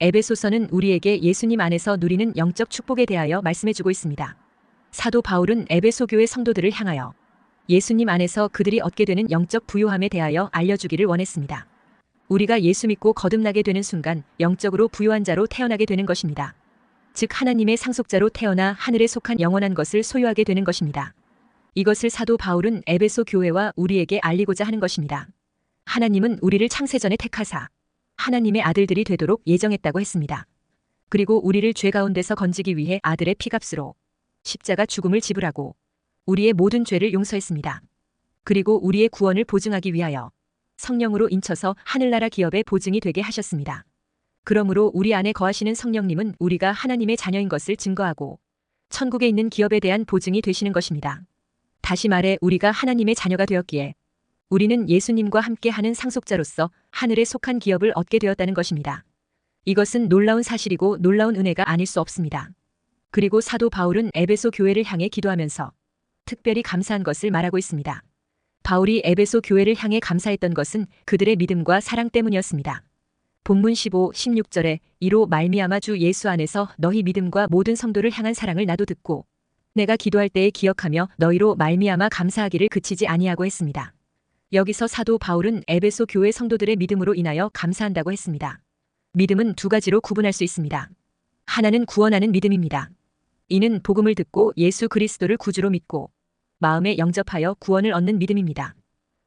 에베소서는 우리에게 예수님 안에서 누리는 영적 축복에 대하여 말씀해주고 있습니다. 사도 바울은 에베소 교회 성도들을 향하여 예수님 안에서 그들이 얻게 되는 영적 부요함에 대하여 알려주기를 원했습니다. 우리가 예수 믿고 거듭나게 되는 순간 영적으로 부요한 자로 태어나게 되는 것입니다. 즉 하나님의 상속자로 태어나 하늘에 속한 영원한 것을 소유하게 되는 것입니다. 이것을 사도 바울은 에베소 교회와 우리에게 알리고자 하는 것입니다. 하나님은 우리를 창세전에 택하사 하나님의 아들들이 되도록 예정했다고 했습니다. 그리고 우리를 죄 가운데서 건지기 위해 아들의 피값으로 십자가 죽음을 지불하고 우리의 모든 죄를 용서했습니다. 그리고 우리의 구원을 보증하기 위하여 성령으로 인쳐서 하늘나라 기업의 보증이 되게 하셨습니다. 그러므로 우리 안에 거하시는 성령님은 우리가 하나님의 자녀인 것을 증거하고 천국에 있는 기업에 대한 보증이 되시는 것입니다. 다시 말해 우리가 하나님의 자녀가 되었기에 우리는 예수님과 함께하는 상속자로서 하늘에 속한 기업을 얻게 되었다는 것입니다. 이것은 놀라운 사실이고 놀라운 은혜가 아닐 수 없습니다. 그리고 사도 바울은 에베소 교회를 향해 기도하면서 특별히 감사한 것을 말하고 있습니다. 바울이 에베소 교회를 향해 감사했던 것은 그들의 믿음과 사랑 때문이었습니다. 본문 15, 16절에 이로 말미암아 주 예수 안에서 너희 믿음과 모든 성도를 향한 사랑을 나도 듣고 내가 기도할 때에 기억하며 너희로 말미암아 감사하기를 그치지 아니하고 했습니다. 여기서 사도 바울은 에베소 교회 성도들의 믿음으로 인하여 감사한다고 했습니다. 믿음은 두 가지로 구분할 수 있습니다. 하나는 구원하는 믿음입니다. 이는 복음을 듣고 예수 그리스도를 구주로 믿고 마음에 영접하여 구원을 얻는 믿음입니다.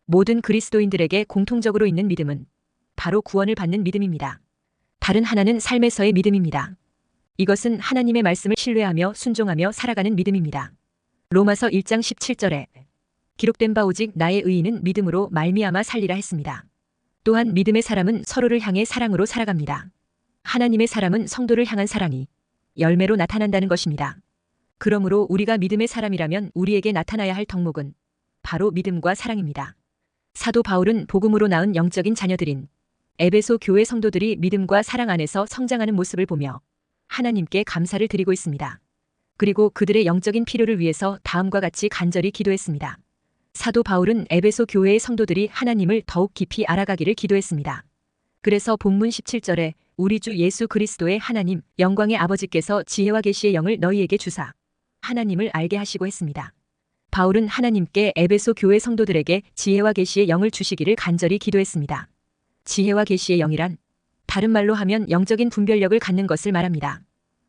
모든 그리스도인들에게 공통적으로 있는 믿음은 바로 구원을 받는 믿음입니다. 다른 하나는 삶에서의 믿음입니다. 이것은 하나님의 말씀을 신뢰하며 순종하며 살아가는 믿음입니다. 로마서 1장 17절에 기록된 바 오직 나의 의인은 믿음으로 말미암아 살리라 했습니다. 또한 믿음의 사람은 서로를 향해 사랑으로 살아갑니다. 하나님의 사람은 성도를 향한 사랑이 열매로 나타난다는 것입니다. 그러므로 우리가 믿음의 사람이라면 우리에게 나타나야 할 덕목은 바로 믿음과 사랑입니다. 사도 바울은 복음으로 낳은 영적인 자녀들인 에베소 교회 성도들이 믿음과 사랑 안에서 성장하는 모습을 보며 하나님께 감사를 드리고 있습니다. 그리고 그들의 영적인 필요를 위해서 다음과 같이 간절히 기도했습니다. 사도 바울은 에베소 교회의 성도들이 하나님을 더욱 깊이 알아가기를 기도했습니다. 그래서 본문 17절에 우리 주 예수 그리스도의 하나님 영광의 아버지께서 지혜와 계시의 영을 너희에게 주사 하나님을 알게 하시고 했습니다. 바울은 하나님께 에베소 교회 성도들에게 지혜와 계시의 영을 주시기를 간절히 기도했습니다. 지혜와 계시의 영이란 다른 말로 하면 영적인 분별력을 갖는 것을 말합니다.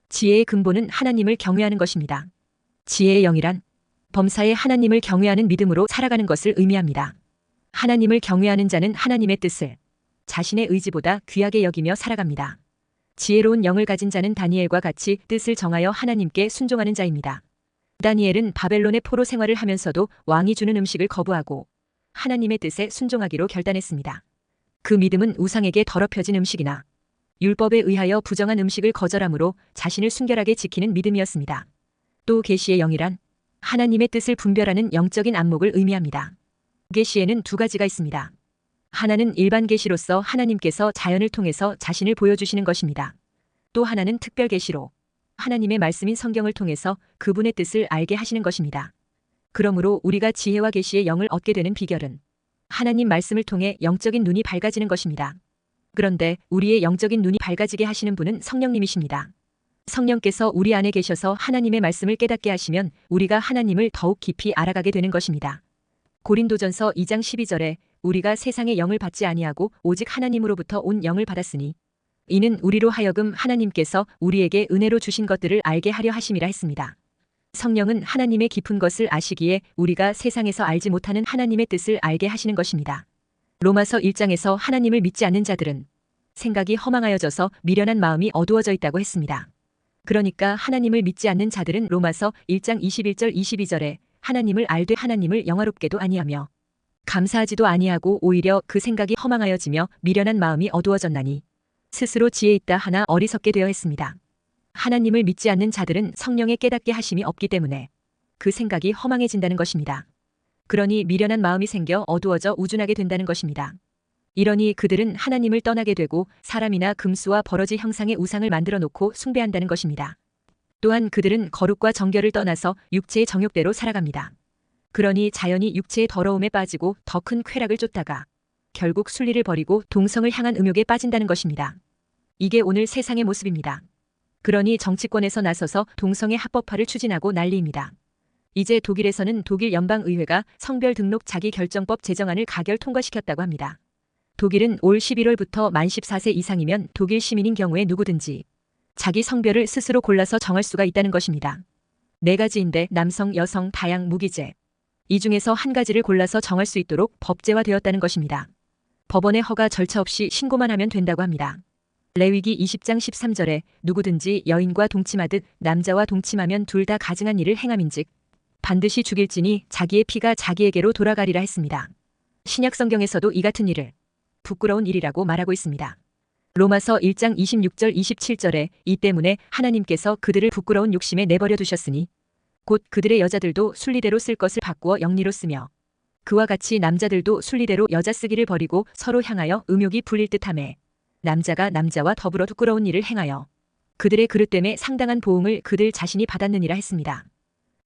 지혜의 근본은 하나님을 경외하는 것입니다. 지혜의 영이란 범사에 하나님을 경외하는 믿음으로 살아가는 것을 의미합니다. 하나님을 경외하는 자는 하나님의 뜻을 자신의 의지보다 귀하게 여기며 살아갑니다. 지혜로운 영을 가진 자는 다니엘과 같이 뜻을 정하여 하나님께 순종하는 자입니다. 다니엘은 바벨론의 포로 생활을 하면서도 왕이 주는 음식을 거부하고 하나님의 뜻에 순종하기로 결단했습니다. 그 믿음은 우상에게 더럽혀진 음식이나 율법에 의하여 부정한 음식을 거절함으로 자신을 순결하게 지키는 믿음이었습니다. 또 계시의 영이란 하나님의 뜻을 분별하는 영적인 안목을 의미합니다. 계시에는 두 가지가 있습니다. 하나는 일반 계시로서 하나님께서 자연을 통해서 자신을 보여주시는 것입니다. 또 하나는 특별 계시로 하나님의 말씀인 성경을 통해서 그분의 뜻을 알게 하시는 것입니다. 그러므로 우리가 지혜와 계시의 영을 얻게 되는 비결은 하나님 말씀을 통해 영적인 눈이 밝아지는 것입니다. 그런데 우리의 영적인 눈이 밝아지게 하시는 분은 성령님이십니다. 성령께서 우리 안에 계셔서 하나님의 말씀을 깨닫게 하시면 우리가 하나님을 더욱 깊이 알아가게 되는 것입니다. 고린도전서 2장 12절에 우리가 세상의 영을 받지 아니하고 오직 하나님으로부터 온 영을 받았으니 이는 우리로 하여금 하나님께서 우리에게 은혜로 주신 것들을 알게 하려 하심이라 했습니다. 성령은 하나님의 깊은 것을 아시기에 우리가 세상에서 알지 못하는 하나님의 뜻을 알게 하시는 것입니다. 로마서 1장에서 하나님을 믿지 않는 자들은 생각이 허망하여져서 미련한 마음이 어두워져 있다고 했습니다. 그러니까 하나님을 믿지 않는 자들은 로마서 1장 21절 22절에 하나님을 알되 하나님을 영화롭게도 아니하며 감사하지도 아니하고 오히려 그 생각이 허망하여지며 미련한 마음이 어두워졌나니 스스로 지혜 있다 하나 어리석게 되어 했습니다. 하나님을 믿지 않는 자들은 성령의 깨닫게 하심이 없기 때문에 그 생각이 허망해진다는 것입니다. 그러니 미련한 마음이 생겨 어두워져 우둔하게 된다는 것입니다. 이러니 그들은 하나님을 떠나게 되고 사람이나 금수와 버러지 형상의 우상을 만들어 놓고 숭배한다는 것입니다. 또한 그들은 거룩과 정결을 떠나서 육체의 정욕대로 살아갑니다. 그러니 자연히 육체의 더러움에 빠지고 더 큰 쾌락을 쫓다가 결국 순리를 버리고 동성을 향한 음욕에 빠진다는 것입니다. 이게 오늘 세상의 모습입니다. 그러니 정치권에서 나서서 동성애 합법화를 추진하고 난리입니다. 이제 독일에서는 독일 연방의회가 성별 등록 자기결정법 제정안을 가결 통과시켰다고 합니다. 독일은 올 11월부터 만 14세 이상이면 독일 시민인 경우에 누구든지 자기 성별을 스스로 골라서 정할 수가 있다는 것입니다. 네 가지인데 남성, 여성, 다양, 무기재. 이 중에서 한 가지를 골라서 정할 수 있도록 법제화되었다는 것입니다. 법원의 허가 절차 없이 신고만 하면 된다고 합니다. 레위기 20장 13절에 누구든지 여인과 동침하듯 남자와 동침하면 둘 다 가증한 일을 행함인즉 반드시 죽일지니 자기의 피가 자기에게로 돌아가리라 했습니다. 신약 성경에서도 이 같은 일을 부끄러운 일이라고 말하고 있습니다. 로마서 1장 26절 27절에 이 때문에 하나님께서 그들을 부끄러운 욕심에 내버려 두셨으니 곧 그들의 여자들도 순리대로 쓸 것을 바꾸어 영리로 쓰며 그와 같이 남자들도 순리대로 여자 쓰기를 버리고 서로 향하여 음욕이 불릴 듯하매 남자가 남자와 더불어 부끄러운 일을 행하여 그들의 그릇됨에 상당한 보응을 그들 자신이 받았느니라 했습니다.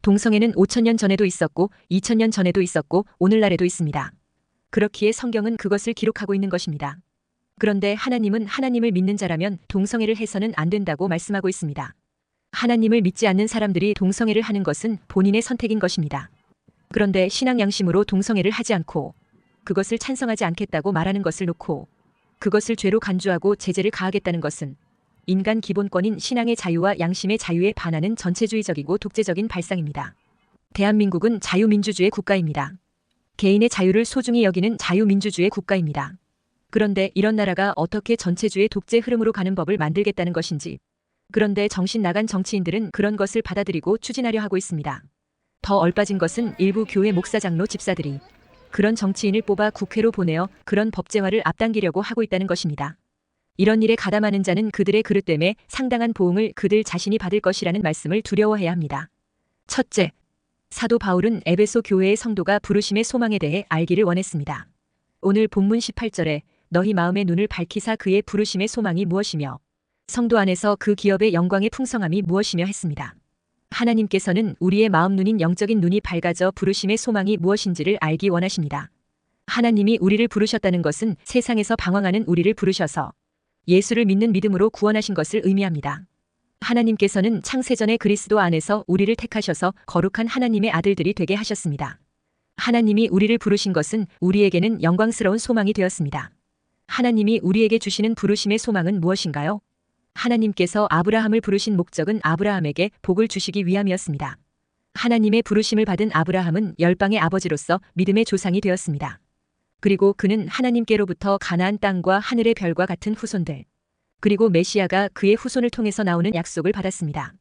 동성애는 5,000년 전에도 있었고 2,000년 전에도 있었고 오늘날에도 있습니다. 그렇기에 성경은 그것을 기록하고 있는 것입니다. 그런데 하나님은 하나님을 믿는 자라면 동성애를 해서는 안 된다고 말씀하고 있습니다. 하나님을 믿지 않는 사람들이 동성애를 하는 것은 본인의 선택인 것입니다. 그런데 신앙 양심으로 동성애를 하지 않고 그것을 찬성하지 않겠다고 말하는 것을 놓고 그것을 죄로 간주하고 제재를 가하겠다는 것은 인간 기본권인 신앙의 자유와 양심의 자유에 반하는 전체주의적이고 독재적인 발상입니다. 대한민국은 자유민주주의 국가입니다. 개인의 자유를 소중히 여기는 자유민주주의 국가입니다. 그런데 이런 나라가 어떻게 전체주의 독재 흐름으로 가는 법을 만들겠다는 것인지, 그런데 정신 나간 정치인들은 그런 것을 받아들이고 추진하려 하고 있습니다. 더 얼빠진 것은 일부 교회 목사 장로 집사들이 그런 정치인을 뽑아 국회로 보내어 그런 법제화를 앞당기려고 하고 있다는 것입니다. 이런 일에 가담하는 자는 그들의 그릇됨에 상당한 보응을 그들 자신이 받을 것이라는 말씀을 두려워해야 합니다. 첫째, 사도 바울은 에베소 교회의 성도가 부르심의 소망에 대해 알기를 원했습니다. 오늘 본문 18절에 너희 마음의 눈을 밝히사 그의 부르심의 소망이 무엇이며 성도 안에서 그 기업의 영광의 풍성함이 무엇이며 했습니다. 하나님께서는 우리의 마음 눈인 영적인 눈이 밝아져 부르심의 소망이 무엇인지를 알기 원하십니다. 하나님이 우리를 부르셨다는 것은 세상에서 방황하는 우리를 부르셔서 예수를 믿는 믿음으로 구원하신 것을 의미합니다. 하나님께서는 창세전에 그리스도 안에서 우리를 택하셔서 거룩한 하나님의 아들들이 되게 하셨습니다. 하나님이 우리를 부르신 것은 우리에게는 영광스러운 소망이 되었습니다. 하나님이 우리에게 주시는 부르심의 소망은 무엇인가요? 하나님께서 아브라함을 부르신 목적은 아브라함에게 복을 주시기 위함이었습니다. 하나님의 부르심을 받은 아브라함은 열방의 아버지로서 믿음의 조상이 되었습니다. 그리고 그는 하나님께로부터 가나안 땅과 하늘의 별과 같은 후손들, 그리고 메시아가 그의 후손을 통해서 나오는 약속을 받았습니다.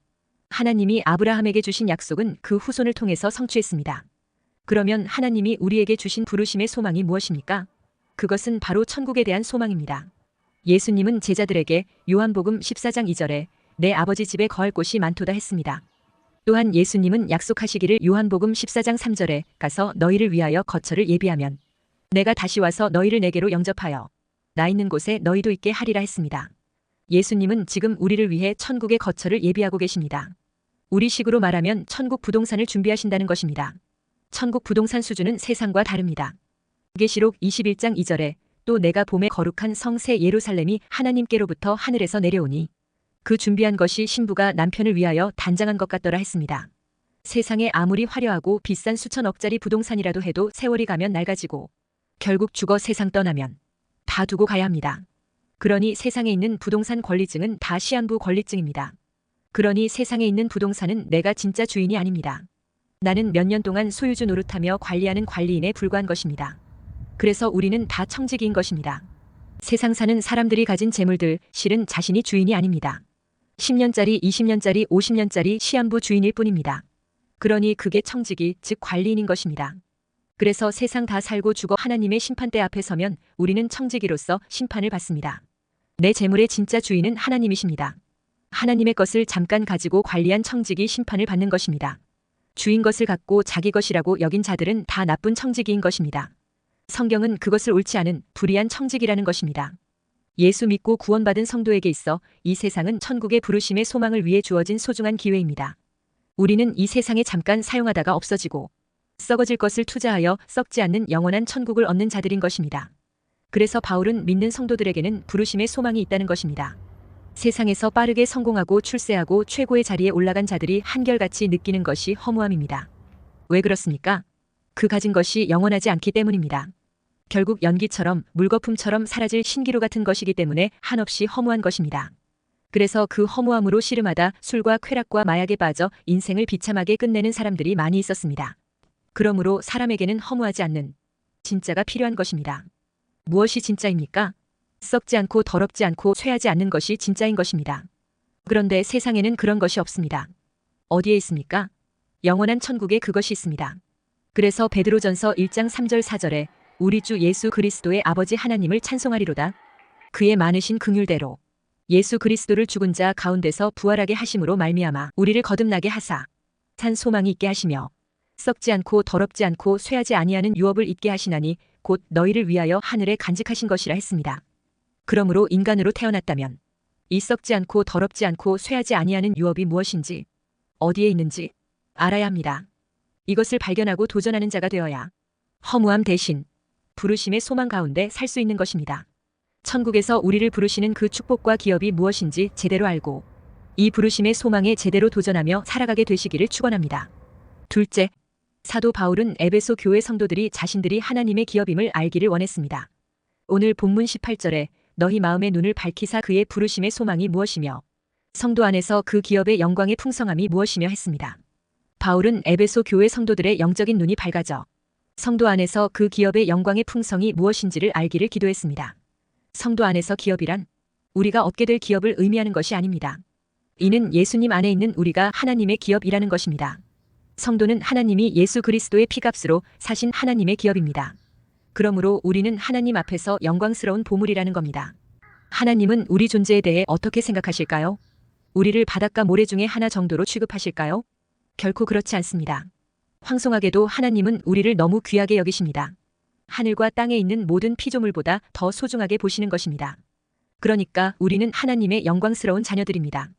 하나님이 아브라함에게 주신 약속은 그 후손을 통해서 성취했습니다. 그러면 하나님이 우리에게 주신 부르심의 소망이 무엇입니까? 그것은 바로 천국에 대한 소망입니다. 예수님은 제자들에게 요한복음 14장 2절에 내 아버지 집에 거할 곳이 많도다 했습니다. 또한 예수님은 약속하시기를 요한복음 14장 3절에 가서 너희를 위하여 거처를 예비하면 내가 다시 와서 너희를 내게로 영접하여 나 있는 곳에 너희도 있게 하리라 했습니다. 예수님은 지금 우리를 위해 천국의 거처를 예비하고 계십니다. 우리식으로 말하면 천국 부동산을 준비하신다는 것입니다. 천국 부동산 수준은 세상과 다릅니다. 계시록 21장 2절에 또 내가 봄에 거룩한 성 새 예루살렘이 하나님께로부터 하늘에서 내려오니 그 준비한 것이 신부가 남편을 위하여 단장한 것 같더라 했습니다. 세상에 아무리 화려하고 비싼 수천억짜리 부동산이라도 해도 세월이 가면 낡아지고 결국 죽어 세상 떠나면 다 두고 가야 합니다. 그러니 세상에 있는 부동산 권리증은 다 시한부 권리증입니다. 그러니 세상에 있는 부동산은 내가 진짜 주인이 아닙니다. 나는 몇 년 동안 소유주 노릇하며 관리하는 관리인에 불과한 것입니다. 그래서 우리는 다 청지기인 것입니다. 세상 사는 사람들이 가진 재물들 실은 자신이 주인이 아닙니다. 10년짜리, 20년짜리, 50년짜리 시한부 주인일 뿐입니다. 그러니 그게 청지기, 즉 관리인인 것입니다. 그래서 세상 다 살고 죽어 하나님의 심판대 앞에 서면 우리는 청지기로서 심판을 받습니다. 내 재물의 진짜 주인은 하나님이십니다. 하나님의 것을 잠깐 가지고 관리한 청지기 심판을 받는 것입니다. 주인 것을 갖고 자기 것이라고 여긴 자들은 다 나쁜 청지기인 것입니다. 성경은 그것을 옳지 않은 불의한 청지기라는 것입니다. 예수 믿고 구원받은 성도에게 있어 이 세상은 천국의 부르심의 소망을 위해 주어진 소중한 기회입니다. 우리는 이 세상에 잠깐 사용하다가 없어지고 썩어질 것을 투자하여 썩지 않는 영원한 천국을 얻는 자들인 것입니다. 그래서 바울은 믿는 성도들에게는 부르심의 소망이 있다는 것입니다. 세상에서 빠르게 성공하고 출세하고 최고의 자리에 올라간 자들이 한결같이 느끼는 것이 허무함입니다. 왜 그렇습니까? 그 가진 것이 영원하지 않기 때문입니다. 결국 연기처럼 물거품처럼 사라질 신기루 같은 것이기 때문에 한없이 허무한 것입니다. 그래서 그 허무함으로 씨름하다 술과 쾌락과 마약에 빠져 인생을 비참하게 끝내는 사람들이 많이 있었습니다. 그러므로 사람에게는 허무하지 않는 진짜가 필요한 것입니다. 무엇이 진짜입니까? 썩지 않고 더럽지 않고 쇠하지 않는 것이 진짜인 것입니다. 그런데 세상에는 그런 것이 없습니다. 어디에 있습니까? 영원한 천국에 그것이 있습니다. 그래서 베드로전서 1장 3절 4절에 우리 주 예수 그리스도의 아버지 하나님을 찬송하리로다. 그의 많으신 긍휼대로 예수 그리스도를 죽은 자 가운데서 부활하게 하심으로 말미암아 우리를 거듭나게 하사 산 소망이 있게 하시며 썩지 않고 더럽지 않고 쇠하지 아니하는 유업을 있게 하시나니 곧 너희를 위하여 하늘에 간직하신 것이라 했습니다. 그러므로 인간으로 태어났다면 이 썩지 않고 더럽지 않고 쇠하지 아니하는 유업이 무엇인지 어디에 있는지 알아야 합니다. 이것을 발견하고 도전하는 자가 되어야 허무함 대신 부르심의 소망 가운데 살 수 있는 것입니다. 천국에서 우리를 부르시는 그 축복과 기업이 무엇인지 제대로 알고 이 부르심의 소망에 제대로 도전하며 살아가게 되시기를 축원합니다. 둘째, 사도 바울은 에베소 교회 성도들이 자신들이 하나님의 기업임을 알기를 원했습니다. 오늘 본문 18절에 너희 마음의 눈을 밝히사 그의 부르심의 소망이 무엇이며 성도 안에서 그 기업의 영광의 풍성함이 무엇이며 했습니다. 바울은 에베소 교회 성도들의 영적인 눈이 밝아져 성도 안에서 그 기업의 영광의 풍성이 무엇인지를 알기를 기도했습니다. 성도 안에서 기업이란 우리가 얻게 될 기업을 의미하는 것이 아닙니다. 이는 예수님 안에 있는 우리가 하나님의 기업이라는 것입니다. 성도는 하나님이 예수 그리스도의 피값으로 사신 하나님의 기업입니다. 그러므로 우리는 하나님 앞에서 영광스러운 보물이라는 겁니다. 하나님은 우리 존재에 대해 어떻게 생각하실까요? 우리를 바닷가 모래 중에 하나 정도로 취급하실까요? 결코 그렇지 않습니다. 황송하게도 하나님은 우리를 너무 귀하게 여기십니다. 하늘과 땅에 있는 모든 피조물보다 더 소중하게 보시는 것입니다. 그러니까 우리는 하나님의 영광스러운 자녀들입니다.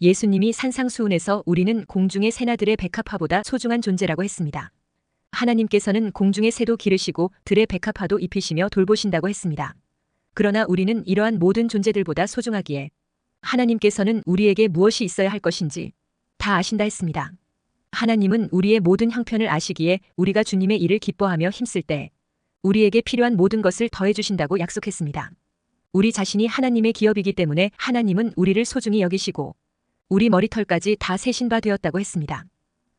예수님이 산상수훈에서 우리는 공중의 새나들의 백합화보다 소중한 존재라고 했습니다. 하나님께서는 공중의 새도 기르시고 들의 백합화도 입히시며 돌보신다고 했습니다. 그러나 우리는 이러한 모든 존재들보다 소중하기에 하나님께서는 우리에게 무엇이 있어야 할 것인지 다 아신다 했습니다. 하나님은 우리의 모든 형편을 아시기에 우리가 주님의 일을 기뻐하며 힘쓸 때 우리에게 필요한 모든 것을 더해주신다고 약속했습니다. 우리 자신이 하나님의 기업이기 때문에 하나님은 우리를 소중히 여기시고 우리 머리털까지 다 세신 바 되었다고 했습니다.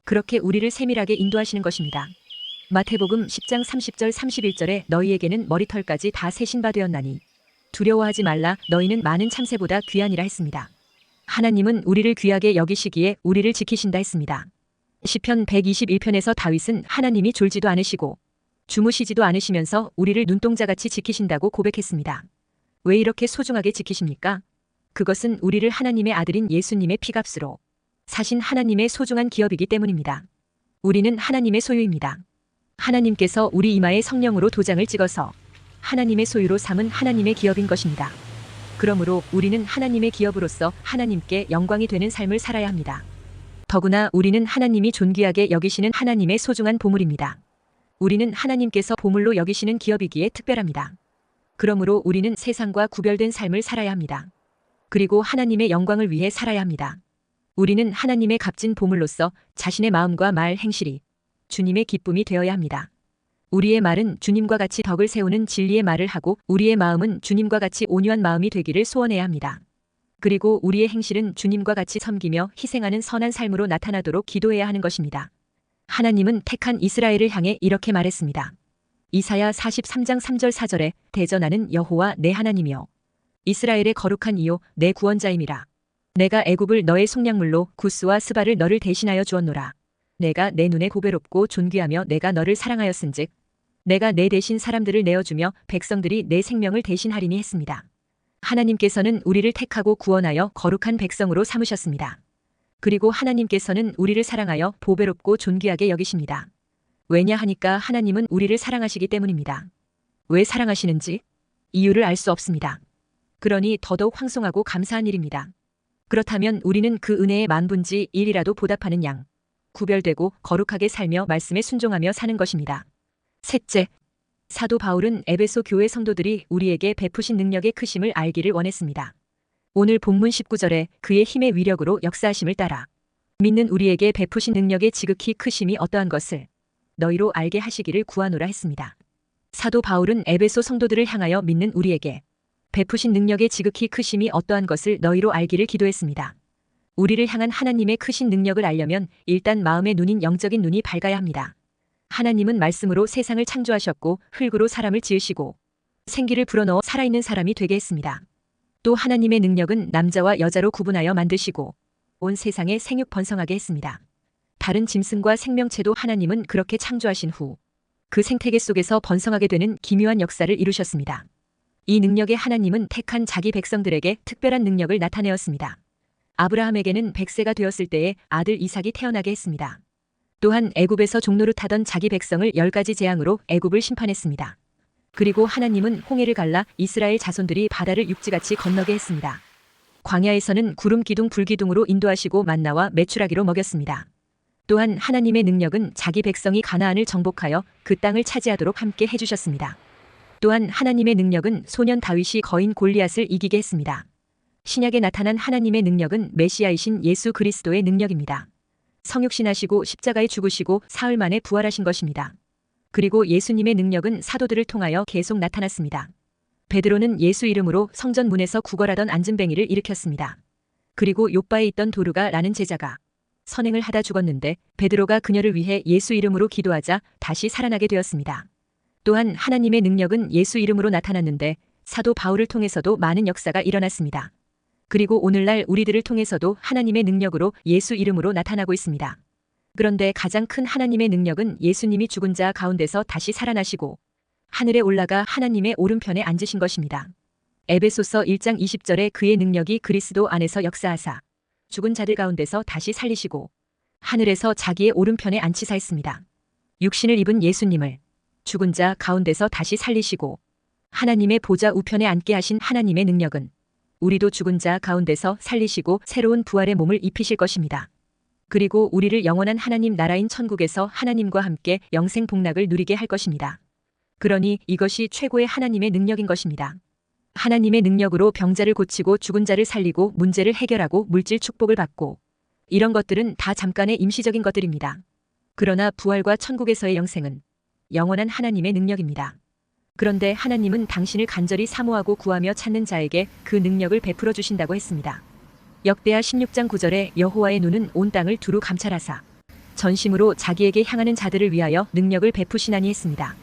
그렇게 우리를 세밀하게 인도하시는 것입니다. 마태복음 10장 30절 31절에 너희에게는 머리털까지 다 세신 바 되었나니 두려워하지 말라 너희는 많은 참새보다 귀하니라 했습니다. 하나님은 우리를 귀하게 여기시기에 우리를 지키신다 했습니다. 시편 121편에서 다윗은 하나님이 졸지도 않으시고 주무시지도 않으시면서 우리를 눈동자같이 지키신다고 고백했습니다. 왜 이렇게 소중하게 지키십니까? 그것은 우리를 하나님의 아들인 예수님의 피값으로 사신 하나님의 소중한 기업이기 때문입니다. 우리는 하나님의 소유입니다. 하나님께서 우리 이마에 성령으로 도장을 찍어서 하나님의 소유로 삼은 하나님의 기업인 것입니다. 그러므로 우리는 하나님의 기업으로서 하나님께 영광이 되는 삶을 살아야 합니다. 더구나 우리는 하나님이 존귀하게 여기시는 하나님의 소중한 보물입니다. 우리는 하나님께서 보물로 여기시는 기업이기에 특별합니다. 그러므로 우리는 세상과 구별된 삶을 살아야 합니다. 그리고 하나님의 영광을 위해 살아야 합니다. 우리는 하나님의 값진 보물로서 자신의 마음과 말 행실이 주님의 기쁨이 되어야 합니다. 우리의 말은 주님과 같이 덕을 세우는 진리의 말을 하고 우리의 마음은 주님과 같이 온유한 마음이 되기를 소원해야 합니다. 그리고 우리의 행실은 주님과 같이 섬기며 희생하는 선한 삶으로 나타나도록 기도해야 하는 것입니다. 하나님은 택한 이스라엘을 향해 이렇게 말했습니다. 이사야 43장 3절 4절에 대전하는 여호와 내 하나님이여 이스라엘의 거룩한 이요 내 구원자임이라. 내가 애굽을 너의 속량물로 구스와 스바를 너를 대신하여 주었노라. 내가 내 눈에 보배롭고 존귀하며 내가 너를 사랑하였은즉 내가 내 대신 사람들을 내어주며 백성들이 내 생명을 대신하리니 했습니다. 하나님께서는 우리를 택하고 구원하여 거룩한 백성으로 삼으셨습니다. 그리고 하나님께서는 우리를 사랑하여 보배롭고 존귀하게 여기십니다. 왜냐 하니까 하나님은 우리를 사랑하시기 때문입니다. 왜 사랑하시는지 이유를 알 수 없습니다. 그러니 더더욱 황송하고 감사한 일입니다. 그렇다면 우리는 그 은혜의 만분지 1이라도 보답하는 양 구별되고 거룩하게 살며 말씀에 순종하며 사는 것입니다. 셋째, 사도 바울은 에베소 교회 성도들이 우리에게 베푸신 능력의 크심을 알기를 원했습니다. 오늘 본문 19절에 그의 힘의 위력으로 역사하심을 따라 믿는 우리에게 베푸신 능력의 지극히 크심이 어떠한 것을 너희로 알게 하시기를 구하노라 했습니다. 사도 바울은 에베소 성도들을 향하여 믿는 우리에게 베푸신 능력의 지극히 크심이 어떠한 것을 너희로 알기를 기도했습니다. 우리를 향한 하나님의 크신 능력을 알려면 일단 마음의 눈인 영적인 눈이 밝아야 합니다. 하나님은 말씀으로 세상을 창조하셨고 흙으로 사람을 지으시고 생기를 불어넣어 살아있는 사람이 되게 했습니다. 또 하나님의 능력은 남자와 여자로 구분하여 만드시고 온 세상에 생육 번성하게 했습니다. 다른 짐승과 생명체도 하나님은 그렇게 창조하신 후 그 생태계 속에서 번성하게 되는 기묘한 역사를 이루셨습니다. 이 능력에 하나님은 택한 자기 백성들에게 특별한 능력을 나타내었습니다. 아브라함에게는 100세가 되었을 때에 아들 이삭이 태어나게 했습니다. 또한 애굽에서 종노릇 하던 자기 백성을 10가지 재앙으로 애굽을 심판했습니다. 그리고 하나님은 홍해를 갈라 이스라엘 자손들이 바다를 육지같이 건너게 했습니다. 광야에서는 구름 기둥 불 기둥으로 인도하시고 만나와 메추라기로 먹였습니다. 또한 하나님의 능력은 자기 백성이 가나안을 정복하여 그 땅을 차지하도록 함께 해주셨습니다. 또한 하나님의 능력은 소년 다윗이 거인 골리앗을 이기게 했습니다. 신약에 나타난 하나님의 능력은 메시아이신 예수 그리스도의 능력입니다. 성육신하시고 십자가에 죽으시고 사흘 만에 부활하신 것입니다. 그리고 예수님의 능력은 사도들을 통하여 계속 나타났습니다. 베드로는 예수 이름으로 성전 문에서 구걸하던 안진뱅이를 일으켰습니다. 그리고 욥바에 있던 도르가 라는 제자가 선행을 하다 죽었는데 베드로가 그녀를 위해 예수 이름으로 기도하자 다시 살아나게 되었습니다. 또한 하나님의 능력은 예수 이름으로 나타났는데 사도 바울을 통해서도 많은 역사가 일어났습니다. 그리고 오늘날 우리들을 통해서도 하나님의 능력으로 예수 이름으로 나타나고 있습니다. 그런데 가장 큰 하나님의 능력은 예수님이 죽은 자 가운데서 다시 살아나시고 하늘에 올라가 하나님의 오른편에 앉으신 것입니다. 에베소서 1장 20절에 그의 능력이 그리스도 안에서 역사하사 죽은 자들 가운데서 다시 살리시고 하늘에서 자기의 오른편에 앉히사 했습니다. 육신을 입은 예수님을 죽은 자 가운데서 다시 살리시고 하나님의 보좌 우편에 앉게 하신 하나님의 능력은 우리도 죽은 자 가운데서 살리시고 새로운 부활의 몸을 입히실 것입니다. 그리고 우리를 영원한 하나님 나라인 천국에서 하나님과 함께 영생 복락을 누리게 할 것입니다. 그러니 이것이 최고의 하나님의 능력인 것입니다. 하나님의 능력으로 병자를 고치고 죽은 자를 살리고 문제를 해결하고 물질 축복을 받고 이런 것들은 다 잠깐의 임시적인 것들입니다. 그러나 부활과 천국에서의 영생은 영원한 하나님의 능력입니다. 그런데 하나님은 당신을 간절히 사모하고 구하며 찾는 자에게 그 능력을 베풀어 주신다고 했습니다. 역대하 16장 9절에 여호와의 눈은 온 땅을 두루 감찰하사 전심으로 자기에게 향하는 자들을 위하여 능력을 베푸시나니 했습니다.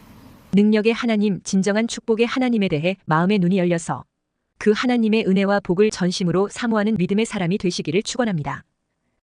능력의 하나님, 진정한 축복의 하나님에 대해 마음의 눈이 열려서 그 하나님의 은혜와 복을 전심으로 사모하는 믿음의 사람이 되시기를 축원합니다.